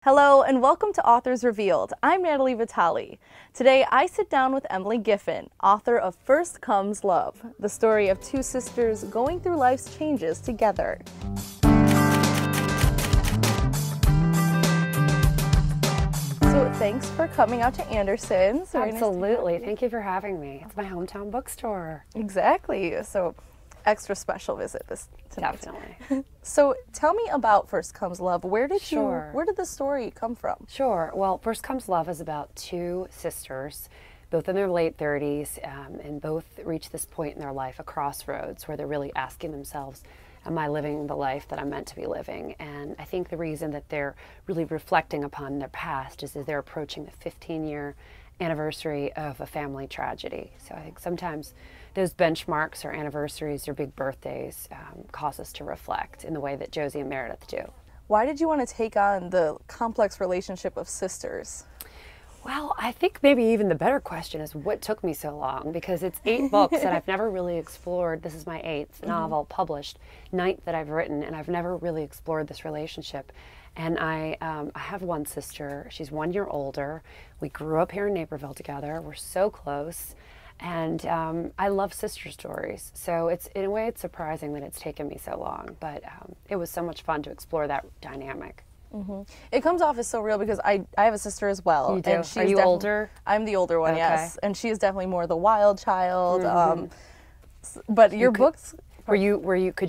Hello and welcome to Authors Revealed. I'm Natalie Vitale. Today I sit down with Emily Giffin, author of First Comes Love, the story of two sisters going through life's changes together. So thanks for coming out to Anderson's. Absolutely. Thank you for having me. It's my hometown bookstore. Exactly. So extra special visit this tonight. Definitely. So tell me about First Comes Love. Where did the story come from? Sure. Well, First Comes Love is about two sisters, both in their late 30s, and both reach this point in their life, a crossroads, where they're really asking themselves, am I living the life that I'm meant to be living? And I think the reason that they're really reflecting upon their past is that they're approaching the 15-year anniversary of a family tragedy. So I think sometimes those benchmarks or anniversaries or big birthdays cause us to reflect in the way that Josie and Meredith do. Why did you want to take on the complex relationship of sisters? Well, I think maybe even the better question is what took me so long, because it's 8 books that I've never really explored. This is my 8th novel published, 9th that I've written, and I've never really explored this relationship. And I have one sister. She's 1 year older. We grew up here in Naperville together. We're so close. And I love sister stories. So it's, in a way, it's surprising that it's taken me so long. But it was so much fun to explore that dynamic. It comes off as so real because I have a sister as well. You do? And she's Are you older? I'm the older one, Okay. yes. And she is definitely more the wild child. But your books... Could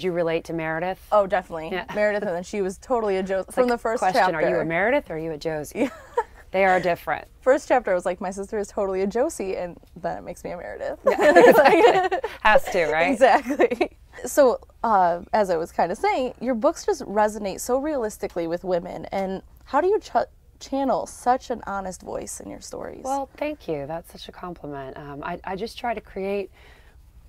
you relate to Meredith? Oh, definitely. Yeah. Meredith, and then she was totally a Josie. From the first question, chapter. are you a Meredith or are you a Josie? They are different. First chapter, I was like, my sister is totally a Josie, and then it makes me a Meredith. Yeah, exactly. Has to, right? Exactly. So, as I was kind of saying, your books just resonate so realistically with women, and how do you channel such an honest voice in your stories? Well, thank you. That's such a compliment. I just try to create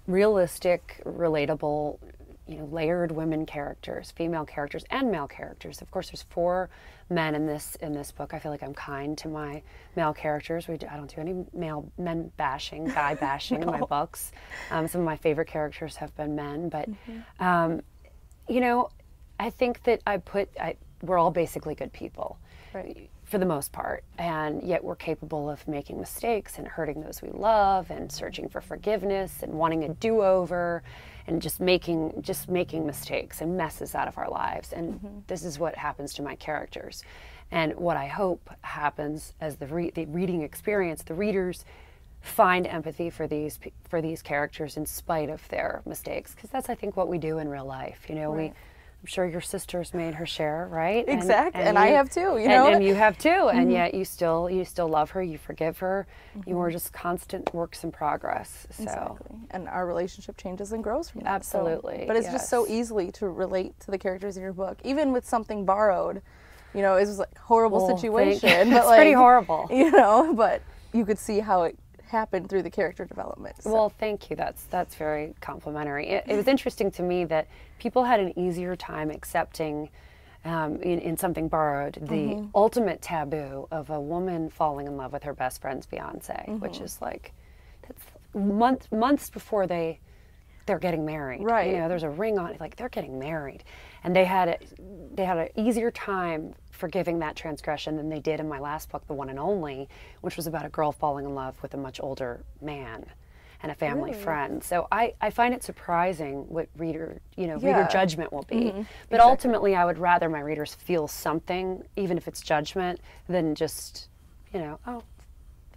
realistic, relatable, layered women characters, female characters and male characters. Of course, there's 4 men in this book. I feel like I'm kind to my male characters. I don't do any men bashing, guy bashing in my books. Some of my favorite characters have been men, but I think that we're all basically good people. Right. For the most part, and yet we're capable of making mistakes and hurting those we love and searching for forgiveness and wanting a do-over and just making mistakes and messes out of our lives. And this is what happens to my characters. And what I hope happens as the reading experience, the readers find empathy for these characters in spite of their mistakes, because that's, I think, what we do in real life. Right. I'm sure your sister's made her share, right? Exactly, and I have too. And you have too, and yet you still love her, you forgive her. You are just constant works in progress. So. Exactly, and our relationship changes and grows from that. Absolutely, so, but it's just so easily to relate to the characters in your book, even with something borrowed. It was like a horrible situation, but it's pretty horrible. But you could see how it happened through the character development. So. Well, thank you. That's very complimentary. It was interesting to me that people had an easier time accepting, in something borrowed, the ultimate taboo of a woman falling in love with her best friend's fiance, which is like, that's months before they're getting married. Right. There's a ring on it, like they're getting married, and they had an easier time forgiving that transgression than they did in my last book, The One and Only, which was about a girl falling in love with a much older man and a family friend. So I find it surprising what reader judgment will be. But ultimately, I would rather my readers feel something, even if it's judgment, than just,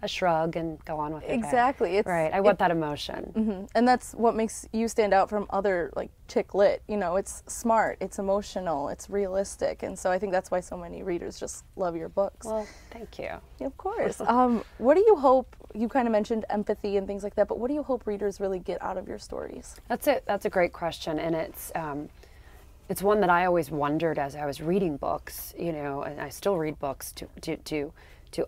a shrug and go on with it. Exactly. Right. I want that emotion. And that's what makes you stand out from other chick lit. It's smart, it's emotional, it's realistic, and so I think that's why so many readers just love your books. Well, thank you. Of course. What do you hope? You kind of mentioned empathy and things like that, but what do you hope readers really get out of your stories? That's a great question, and it's one that I always wondered as I was reading books. And I still read books to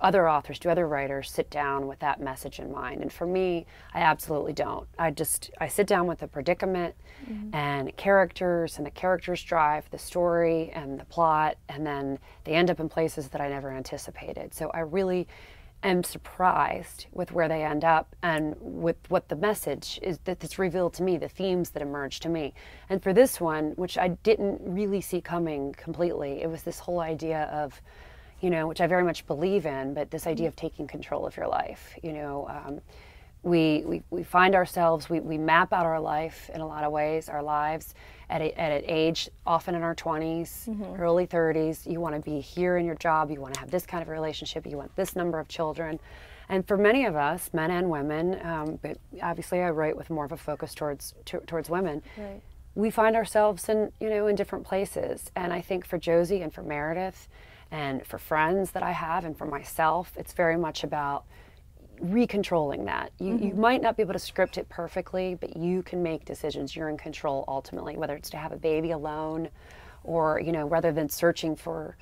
other authors, to other writers, sit down with that message in mind. And for me, I absolutely don't. I sit down with the predicament and characters, and the characters drive the story and the plot, and then they end up in places that I never anticipated. So I really am surprised with where they end up and with what the message is that's revealed to me, the themes that emerge to me. And for this one, which I didn't really see coming completely, it was this whole idea of which I very much believe in, but this idea of taking control of your life, we find ourselves, we map out our life in a lot of ways, our lives at an age, often in our 20s, early 30s. You want to be here in your job, you want to have this kind of relationship, you want this number of children. And for many of us, men and women, but obviously I write with more of a focus towards women, Right. we find ourselves in different places. And I think for Josie and for Meredith and for friends that I have and for myself, it's very much about recontrolling that. You might not be able to script it perfectly, but you can make decisions. You're in control ultimately, whether it's to have a baby alone or, rather than searching for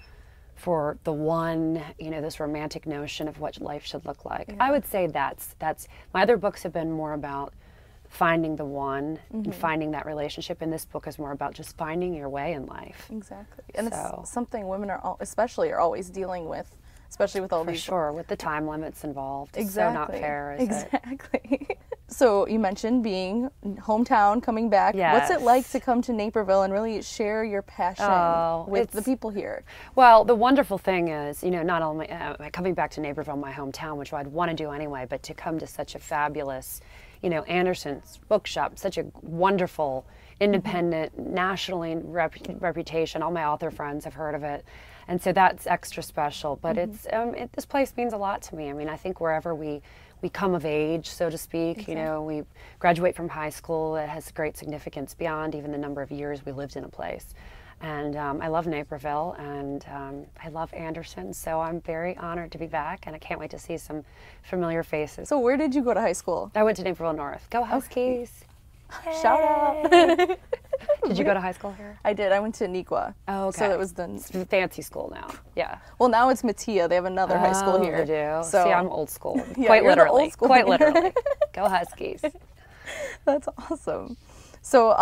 the one, this romantic notion of what life should look like. Yeah. I would say that's my other books have been more about finding the one and finding that relationship, and this book is more about just finding your way in life. Exactly. And it's something women are always dealing with, especially with all For these. sure, with the time limits involved. It's Exactly. so not fair, is it? Exactly. So you mentioned being hometown, coming back. Yes. What's it like to come to Naperville and really share your passion with the people here? Well, the wonderful thing is, not only coming back to Naperville, my hometown, which I'd want to do anyway, but to come to such a fabulous, Anderson's bookshop, such a wonderful, independent, nationally reputation. All my author friends have heard of it. And so that's extra special. But this place means a lot to me. I mean, I think wherever we come of age, so to speak, Exactly. we graduate from high school, it has great significance beyond even the number of years we lived in a place. And I love Naperville, and I love Anderson, so I'm very honored to be back, and I can't wait to see some familiar faces. So where did you go to high school? I went to Naperville North. Go Huskies! Shout out. Did you go to high school here? I did. I went to Aniqua. Oh, okay. So it was It's a fancy school now. Yeah. well, now it's Mattia. They have another high school here. They do. So See, I'm old school. Yeah, Quite you're the literally. old school. Quite literally. Go Huskies. That's awesome. So,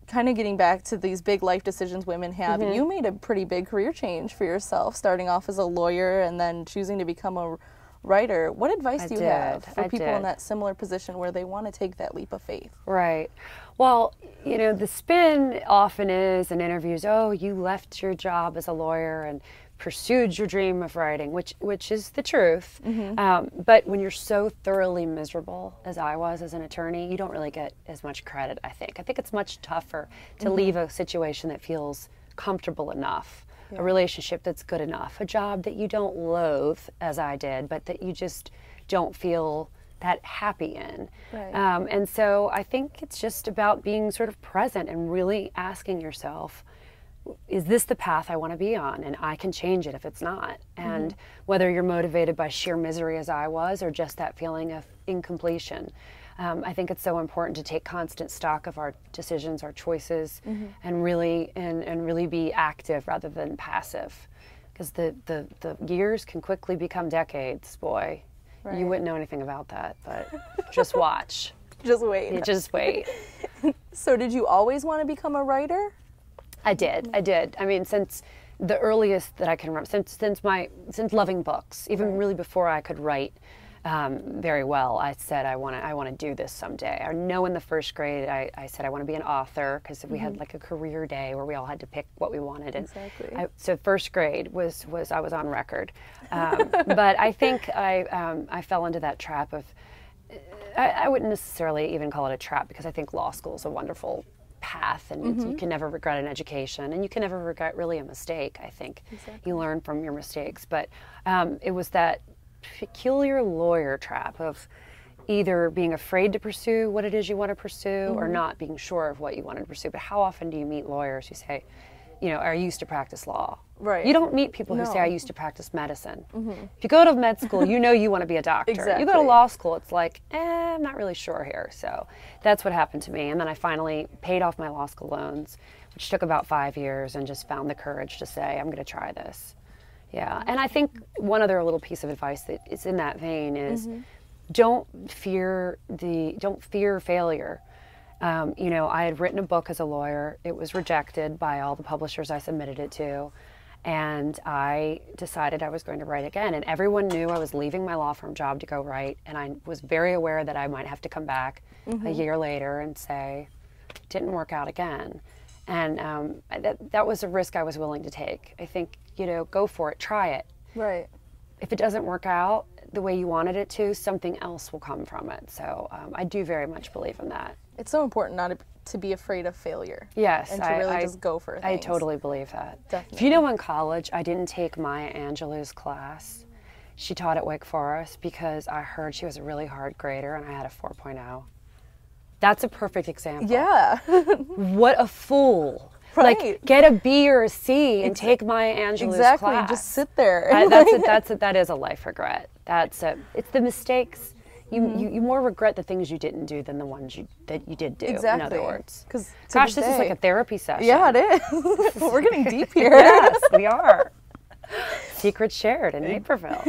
kind of getting back to these big life decisions women have, you made a pretty big career change for yourself, starting off as a lawyer and then choosing to become a writer. What advice do you have for people in that similar position where they want to take that leap of faith? Right. Well, the spin often is in interviews, oh, you left your job as a lawyer and pursued your dream of writing, which is the truth. But when you're so thoroughly miserable, as I was as an attorney, you don't really get as much credit, I think. I think it's much tougher to leave a situation that feels comfortable enough, a relationship that's good enough, a job that you don't loathe, as I did, but that you just don't feel that happy in. Right. And so I think it's just about being sort of present and really asking yourself, is this the path I want to be on? And I can change it if it's not. And whether you're motivated by sheer misery as I was, or just that feeling of incompletion, I think it's so important to take constant stock of our decisions, our choices, and really be active rather than passive. Because the years can quickly become decades, boy. Right. You wouldn't know anything about that, but just watch. Just wait. Just wait. So did you always want to become a writer? I did. I mean, since the earliest that I can remember, since loving books, even really before I could write very well, I said I want to do this someday. I know in the first grade I said I want to be an author, because we had like a career day where we all had to pick what we wanted. And Exactly. so first grade was I was on record, but I think I fell into that trap of. I wouldn't necessarily even call it a trap, because I think law school is a wonderful path, and you can never regret an education, and you can never regret really a mistake. I think you learn from your mistakes, but it was that peculiar lawyer trap of either being afraid to pursue what it is you want to pursue or not being sure of what you wanted to pursue. But how often do you meet lawyers who say, I used to practice law? Right. You don't meet people who say, I used to practice medicine. If you go to med school, you want to be a doctor. Exactly. You go to law school, it's like, I'm not really sure here. So that's what happened to me. And then I finally paid off my law school loans, which took about 5 years, and just found the courage to say, I'm going to try this. Yeah. And I think one other little piece of advice that is in that vein is don't fear failure. I had written a book as a lawyer. It was rejected by all the publishers I submitted it to. And I decided I was going to write again. And everyone knew I was leaving my law firm job to go write. And I was very aware that I might have to come back a year later and say, didn't work out again. And that was a risk I was willing to take. I think you know, go for it, try it. Right. If it doesn't work out the way you wanted it to, something else will come from it. So I do very much believe in that. It's so important not to be afraid of failure. Yes. And to really just go for things. I totally believe that. Definitely. If you know, in college, I didn't take Maya Angelou's class. She taught at Wake Forest because I heard she was a really hard grader and I had a 4.0. That's a perfect example. Yeah. What a fool. Right. Like, get a B or a C and take Maya Angelou's exactly. class. Just sit there. That is a life regret. It's the mistakes. You more regret the things you didn't do than the ones that you did do. Exactly. In other words, Gosh, this is like a therapy session. Yeah, it is. We're getting deep here. Yes, we are. Secrets shared in Naperville.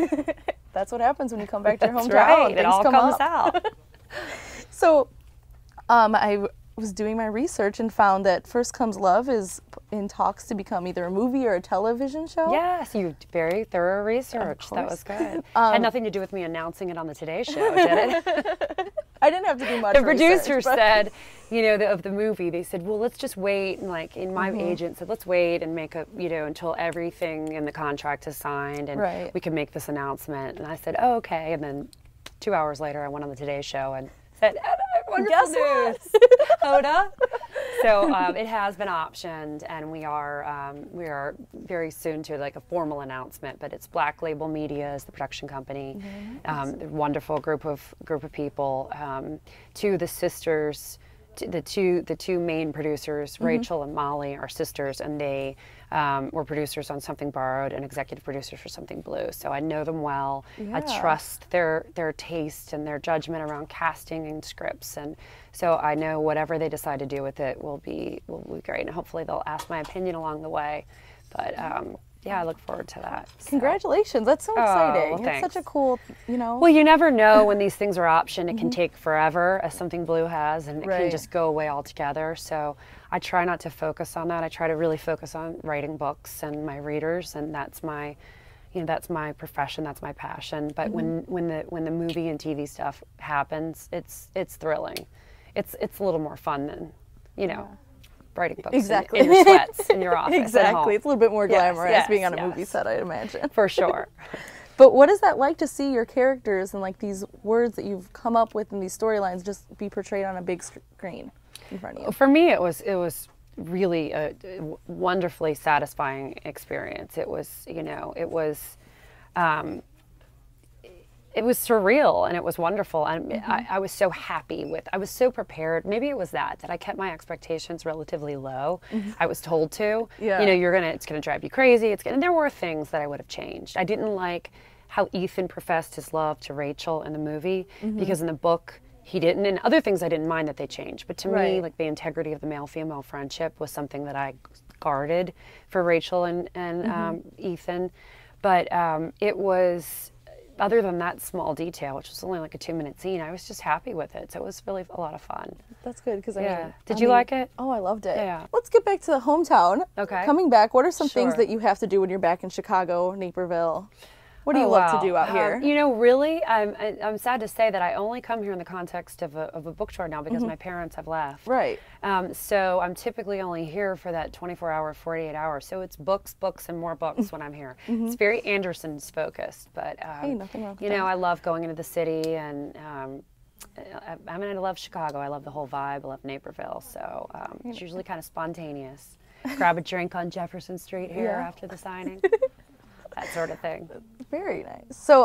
That's what happens when you come back to your hometown. Right. It Things all come comes up. out. So, I was doing my research and found that First Comes Love is in talks to become either a movie or a television show. Yes, you very thorough research. That was good. Had nothing to do with me announcing it on the Today Show, did it? I didn't have to do much The research, producer but... said, you know, of the movie, they said, well, let's just wait. And like, my agent said, let's wait and make until everything in the contract is signed and we can make this announcement. And I said, oh, okay. And then 2 hours later, I went on the Today Show and said, wonderful news. Hoda. So it has been optioned, and we are very soon to like a formal announcement. But it's Black Label Media is the production company. Wonderful group of people. Two of the sisters, the two main producers, Rachel and Molly, are sisters, and they were producers on Something Borrowed and executive producers for Something Blue. So I know them well. I trust their taste and their judgment around casting and scripts, and so I know whatever they decide to do with it will be great. And hopefully they'll ask my opinion along the way. But yeah, I look forward to that. So. Congratulations. That's so exciting. Thanks. It's such a cool, Well, you never know when these things are optioned. It can take forever, as Something Blue has, and it can just go away altogether. So I try not to focus on that. I try to really focus on writing books and my readers, and that's my profession, that's my passion. But when the movie and TV stuff happens, it's thrilling. It's a little more fun than, writing books in your sweats in your office. Exactly. It's a little bit more glamorous being on a movie set, I'd imagine. For sure. But what is that like to see your characters and like these words that you've come up with in these storylines just be portrayed on a big screen in front of you? For me, it was really a wonderfully satisfying experience. It was, it was surreal and it was wonderful, and I was so happy I was so prepared. Maybe it was that I kept my expectations relatively low. I was told to, it's gonna drive you crazy. And there were things that I would have changed. I didn't like how Ethan professed his love to Rachel in the movie, because in the book he didn't, and other things I didn't mind that they changed. But to me, like the integrity of the male-female friendship was something that I guarded for Rachel and Ethan. But it was, other than that small detail, which was only like a 2-minute scene, I was just happy with it. So it was really a lot of fun. That's good, because Did you like it? Oh, I loved it. Yeah. Let's get back to the hometown. Okay. Coming back, what are some things that you have to do when you're back in Chicago, Naperville? What do you love to do out here? Really, I'm sad to say that I only come here in the context of a bookstore now because my parents have left. Right. So I'm typically only here for that 24-hour, 48 hours. So it's books, and more books when I'm here. It's very Anderson's focused, but hey, nothing wrong with that. I love going into the city, and I love Chicago. I love the whole vibe. I love Naperville. So it's usually kind of spontaneous. Grab a drink on Jefferson Street here after the signing. That sort of thing. Very nice. So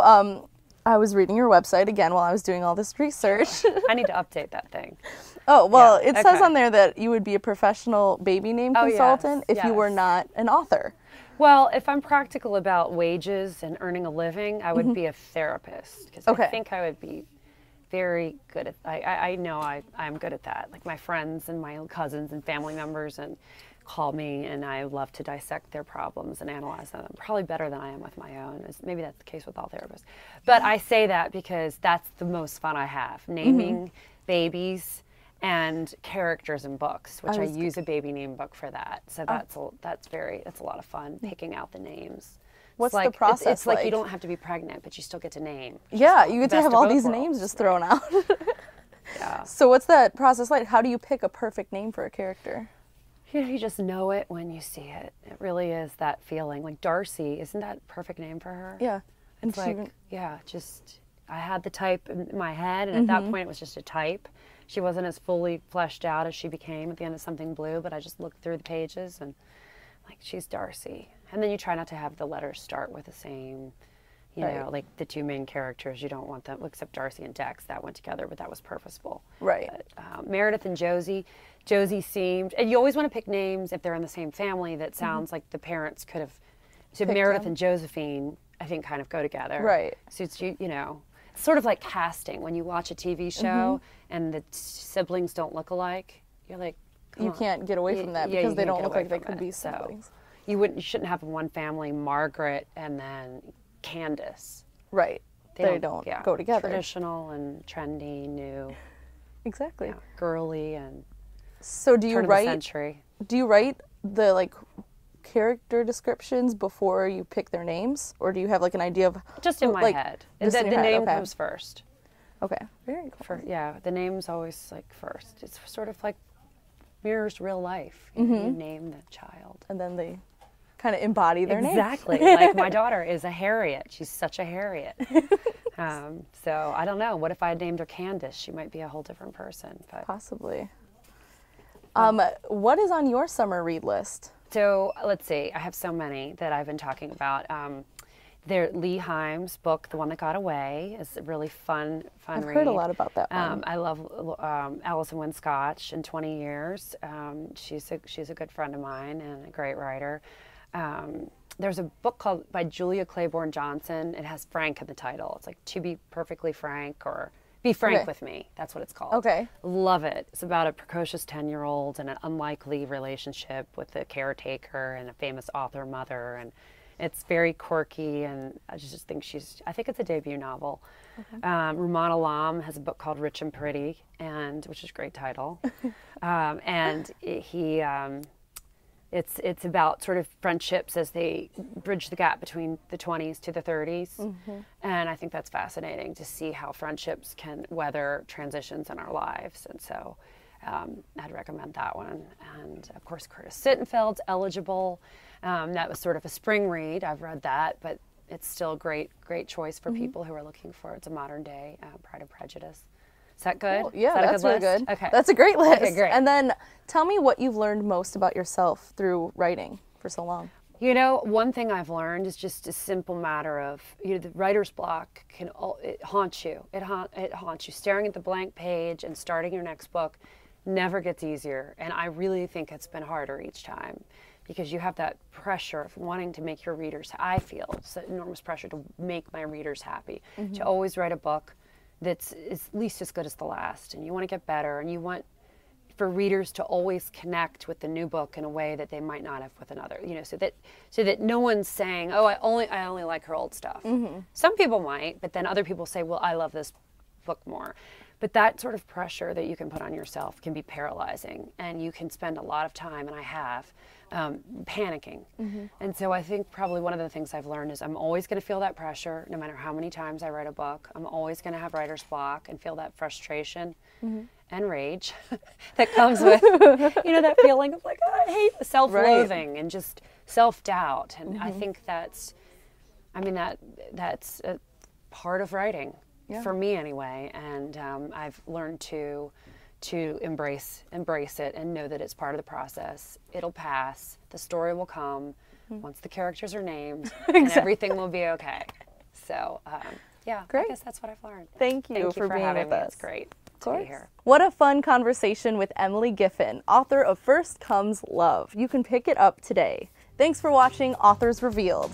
I was reading your website again while I was doing all this research. I need to update that thing. Oh, well, it says on there that you would be a professional baby name consultant if you were not an author. Well, if I'm practical about wages and earning a living, I would be a therapist, because I think I would be very good at, I know I'm good at that. Like my friends and my cousins and family members and call me, and I love to dissect their problems and analyze them. Probably better than I am with my own. Maybe that's the case with all therapists. But I say that because that's the most fun I have, naming babies and characters in books, which I use a baby name book for that. So that's a lot of fun, picking out the names. What's the process It's like you don't have to be pregnant, but you still get to name. Yeah, you get to have all these names just thrown out. Yeah. So what's that process like? How do you pick a perfect name for a character? You know, you just know it when you see it. It really is that feeling. Like Darcy, isn't that a perfect name for her? Yeah. And It's like, yeah, just, I had the type in my head, and at that point it was just a type. She wasn't as fully fleshed out as she became at the end of Something Blue, but I just looked through the pages and like, she's Darcy. And then you try not to have the letters start with the same, you know, like the two main characters, you don't want them, except Darcy and Dex, that went together, but that was purposeful. Right. But, Meredith and Josie seemed, and you always want to pick names if they're in the same family that sounds like the parents could have, so Meredith and Josephine, I think, kind of go together. Right. So it's, you know, it's sort of like casting. When you watch a TV show and the siblings don't look alike, you're like, you can't get away from that because they don't look like they could be siblings. So you shouldn't have in one family Margaret and then Candace. Right. They don't go together. Traditional and trendy, new. Exactly. Yeah, girly and so do you write the like character descriptions before you pick their names, or do you have like an idea of just in my head? The name comes first. Okay. Very cool. Yeah, the name's always like first. It's sort of like mirrors real life. You name the child. And then they kind of embody their name. Exactly. Like my daughter is a Harriet. She's such a Harriet. So I don't know. What if I named her Candace? She might be a whole different person. But. Possibly. What is on your summer read list? So let's see. I have so many that I've been talking about. Lee Himes' book, The One That Got Away, is a really fun read. I've heard a lot about that one. I love Alison Wynne Scotch in 20 years. She's a good friend of mine and a great writer. There's a book by Julia Claiborne Johnson. It has Frank in the title. It's like To Be Perfectly Frank or Be Frank with Me. That's what it's called. Okay. Love it. It's about a precocious 10-year-old and an unlikely relationship with a caretaker and a famous author mother, and it's very quirky, and I just think I think it's a debut novel. Okay. Rumaan Alam has a book called Rich and Pretty, which is a great title. It's about sort of friendships as they bridge the gap between the 20s to the 30s. And I think that's fascinating to see how friendships can weather transitions in our lives. And so I'd recommend that one. And of course, Curtis Sittenfeld's Eligible. That was sort of a spring read. I've read that, but it's still a great choice for people who are looking for it's a modern day Pride and Prejudice. Is that good? Cool. Yeah, that's really good. Okay. That's a great list. Okay, great. And then tell me what you've learned most about yourself through writing for so long. You know, one thing I've learned is just a simple matter of, the writer's block it haunts you. It haunts you. Staring at the blank page and starting your next book never gets easier. And I really think it's been harder each time because you have that pressure of wanting to make your readers, I feel, it's that enormous pressure to make my readers happy, to always write a book that's at least as good as the last, and you want to get better, and you want for readers to always connect with the new book in a way that they might not have with another, so that no one's saying, oh, I only like her old stuff. Some people might, but then other people say, well, I love this book more. But that sort of pressure that you can put on yourself can be paralyzing, and you can spend a lot of time, and I have, panicking. And so I think probably one of the things I've learned is I'm always going to feel that pressure no matter how many times I write a book. I'm always going to have writer's block and feel that frustration and rage that comes with, that feeling of like, oh, I hate the self-loathing and just self-doubt. And I think that's a part of writing. Yeah. For me anyway, and I've learned to embrace it and know that it's part of the process. It'll pass. The story will come once the characters are named, and everything will be okay. So, great. I guess that's what I've learned. Thank you for being having with me. us. It's great to be here. What a fun conversation with Emily Giffin, author of First Comes Love. You can pick it up today. Thanks for watching Authors Revealed.